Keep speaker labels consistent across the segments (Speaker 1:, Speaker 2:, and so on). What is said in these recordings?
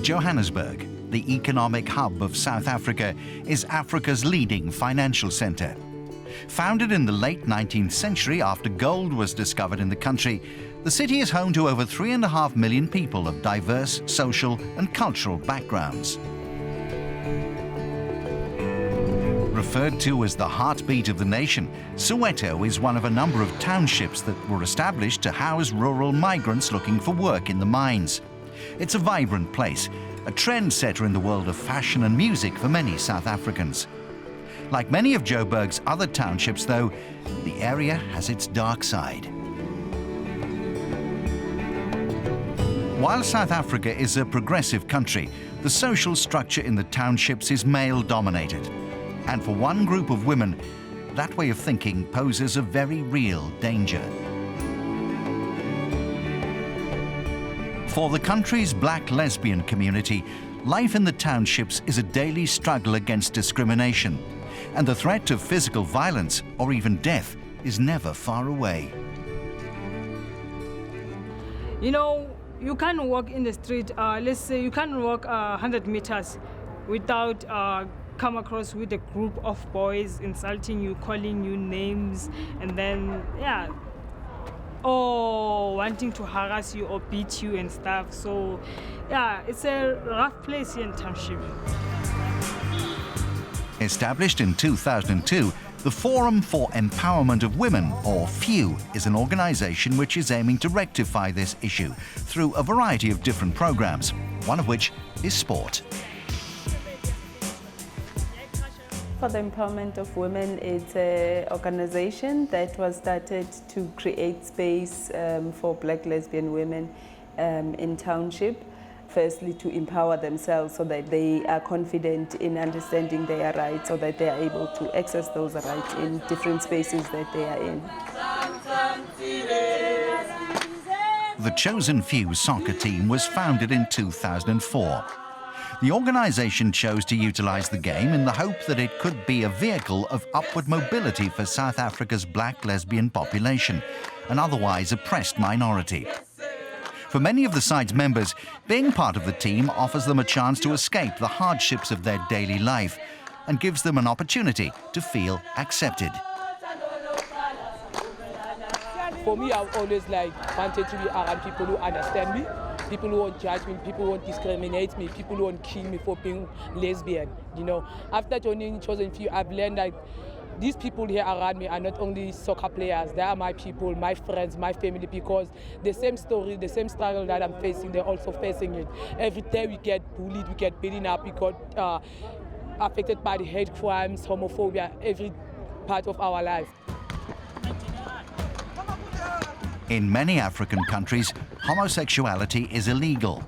Speaker 1: Johannesburg, the economic hub of South Africa, is Africa's leading financial centre. Founded in the late 19th century after gold was discovered in the country, the city is home to over 3.5 million people of diverse social and cultural backgrounds. Referred to as the heartbeat of the nation, Soweto is one of a number of townships that were established to house rural migrants looking for work in the mines. It's a vibrant place, a trendsetter in the world of fashion and music for many South Africans. Like many of Joburg's other townships, though, the area has its dark side. While South Africa is a progressive country, the social structure in the townships is male-dominated. And for one group of women, that way of thinking poses a very real danger. For the country's black lesbian community, life in the townships is a daily struggle against discrimination, and the threat of physical violence or even death is never far away.
Speaker 2: You know, you can't walk in the street, let's say you can't walk 100 meters without come across with a group of boys insulting you, calling you names, and then, yeah, or wanting to harass you or beat you and stuff. So, yeah, it's a rough place here in township.
Speaker 1: Established in 2002, the Forum for Empowerment of Women, or FEW, is an organisation which is aiming to rectify this issue through a variety of different programmes, one of which is sport.
Speaker 3: For the Empowerment of Women, it's an organization that was started to create space for black lesbian women in township. Firstly, to empower themselves so that they are confident in understanding their rights, so that they are able to access those rights in different spaces that they are in.
Speaker 1: The Chosen Few soccer team was founded in 2004. The organisation chose to utilise the game in the hope that it could be a vehicle of upward mobility for South Africa's black lesbian population, an otherwise oppressed minority. For many of the side's members, being part of the team offers them a chance to escape the hardships of their daily life and gives them an opportunity to feel accepted.
Speaker 4: For me, I've always wanted to be around people who understand me, people who won't judge me, people who won't discriminate me, people who won't kill me for being lesbian. You know, after joining Chosen Few, I've learned that these people here around me are not only soccer players, they are my people, my friends, my family, because the same story, the same struggle that I'm facing, they're also facing it. Every day we get bullied, we get beaten up, we got affected by the hate crimes, homophobia, every part of our life.
Speaker 1: In many African countries, homosexuality is illegal.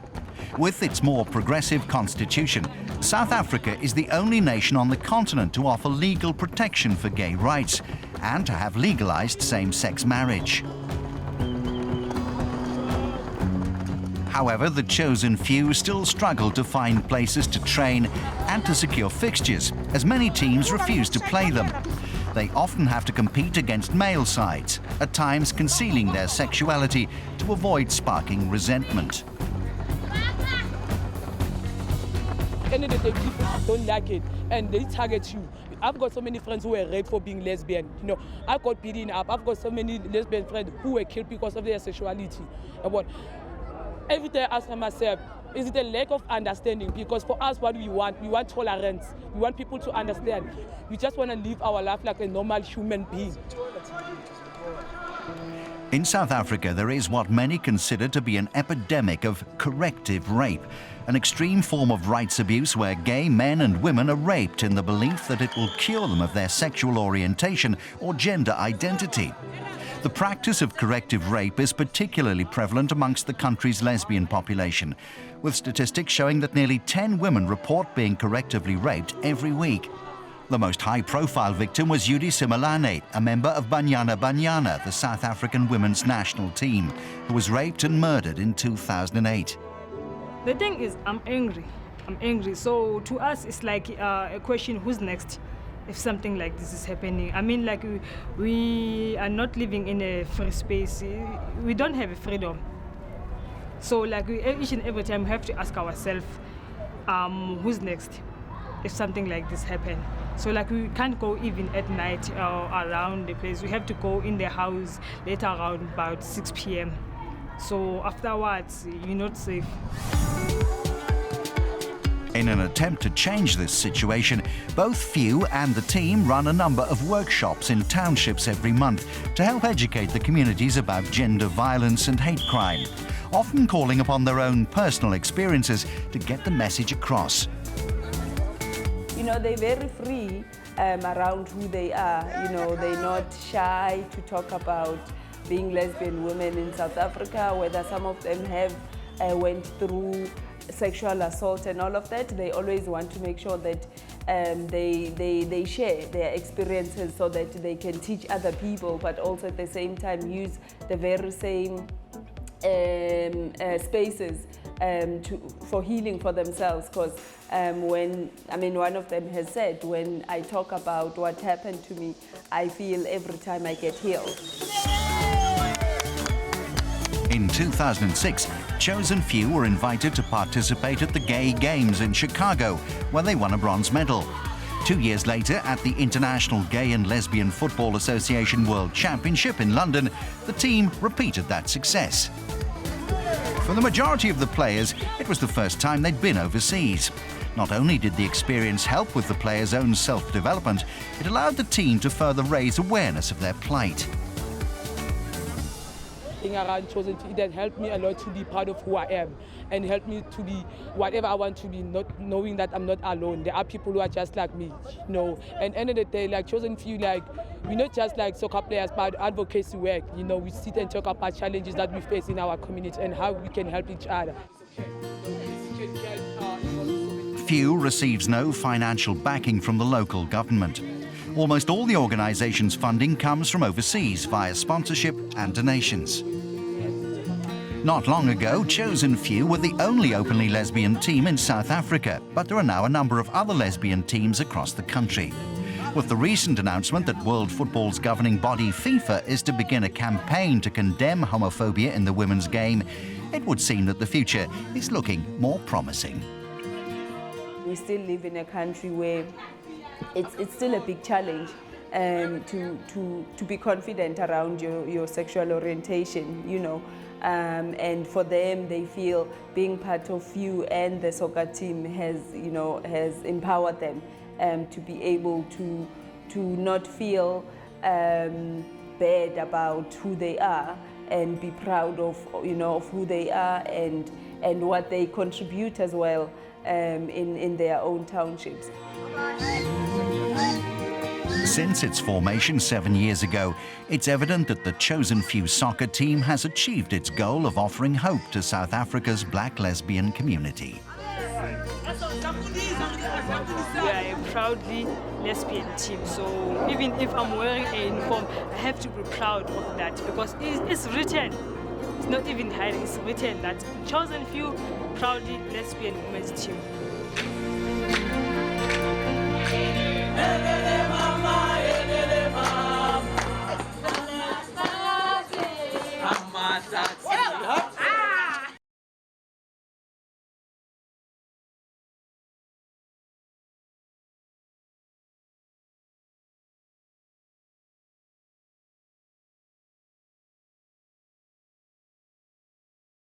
Speaker 1: With its more progressive constitution, South Africa is the only nation on the continent to offer legal protection for gay rights and to have legalized same-sex marriage. However, the Chosen Few still struggle to find places to train and to secure fixtures, as many teams refuse to play them. They often have to compete against male sides, at times concealing their sexuality to avoid sparking resentment.
Speaker 4: End of the day, people don't like it and they target you. I've got so many friends who were raped for being lesbian. You know, I got beaten up. I've got so many lesbian friends who were killed because of their sexuality. But every day I ask myself, is it a lack of understanding? Because for us, what we want tolerance. We want people to understand. We just want to live our life like a normal human being.
Speaker 1: In South Africa, there is what many consider to be an epidemic of corrective rape, an extreme form of rights abuse where gay men and women are raped in the belief that it will cure them of their sexual orientation or gender identity. The practice of corrective rape is particularly prevalent amongst the country's lesbian population, with statistics showing that nearly 10 women report being correctively raped every week. The most high-profile victim was Judy Simelane, a member of Banyana Banyana, the South African women's national team, who was raped and murdered in 2008.
Speaker 2: The thing is, I'm angry. So to us, it's like a question, who's next? if something like this is happening. I mean, like we are not living in a free space. We don't have a freedom. So like each and every time we have to ask ourselves, who's next if something like this happen. So like we can't go even at night around the place. We have to go in the house later around about 6 p.m. So afterwards, you're not safe.
Speaker 1: In an attempt to change this situation, both Few and the team run a number of workshops in townships every month to help educate the communities about gender violence and hate crime, often calling upon their own personal experiences to get the message across.
Speaker 3: You know, they're very free around who they are. You know, they're not shy to talk about being lesbian women in South Africa, whether some of them have went through sexual assault and all of that. They always want to make sure that they share their experiences so that they can teach other people, but also at the same time use the very same spaces for healing for themselves. Because one of them has said, when I talk about what happened to me, I feel every time I get healed.
Speaker 1: In 2006, Chosen Few were invited to participate at the Gay Games in Chicago, where they won a bronze medal. 2 years later, at the International Gay and Lesbian Football Association World Championship in London, the team repeated that success. For the majority of the players, it was the first time they'd been overseas. Not only did the experience help with the players' own self-development, it allowed the team to further raise awareness of their plight.
Speaker 4: Around Chosen Few, that helped me a lot to be part of who I am and helped me to be whatever I want to be, not knowing that I'm not alone. There are people who are just like me, you know. And end of the day, like Chosen Few, like we're not just like soccer players, but advocacy work. You know, we sit and talk about challenges that we face in our community and how we can help each other.
Speaker 1: Few receives no financial backing from the local government. Almost all the organisation's funding comes from overseas via sponsorship and donations. Not long ago, Chosen Few were the only openly lesbian team in South Africa, but there are now a number of other lesbian teams across the country. With the recent announcement that world football's governing body FIFA is to begin a campaign to condemn homophobia in the women's game, it would seem that the future is looking more promising.
Speaker 3: We still live in a country where it's still a big challenge to be confident around your sexual orientation, you know. And for them, they feel being part of Few and the soccer team has empowered them to be able to not feel bad about who they are and be proud of who they are and what they contribute as well in their own townships.
Speaker 1: Since its formation 7 years ago, it's evident that the Chosen Few soccer team has achieved its goal of offering hope to South Africa's black lesbian community.
Speaker 2: We are a proudly lesbian team, so even if I'm wearing a uniform, I have to be proud of that because it's written. It's not even hiding, it's written that Chosen Few, proudly lesbian women's team.